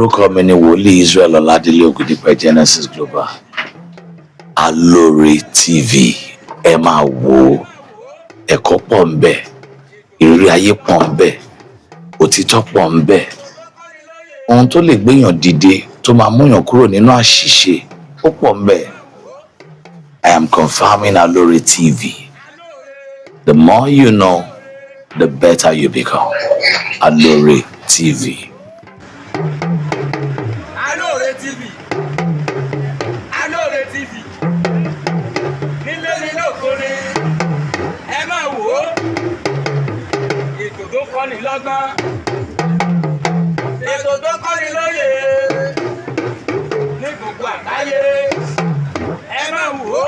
orúkọ mi ni wòlíì Israel Ọládélé Ògúndípẹ̀ Genesis Global. Alore TV ẹ máa wò ó, ẹ̀kọ́ pọ̀ ń bẹ, ìrírí ayé pọ̀ ń bẹ, òtítọ́ pọ̀ ń bẹ, ohun tó lè gbéyàn dìde tó máa múyàn kúrò nínú àṣìṣe ó pọ̀ ń bẹ. I am confirming Alore TV. The more you know, the better you become. Alore TV. Alore TV. Alore TV. Nílé nílé òkúni, ẹ máa wò ó. Ètò tó kọ́ni lọ́gbọ́n. Ètò tó kọ́ni lóye. Ní gbogbo àgbáyé, ẹ máa wò ó.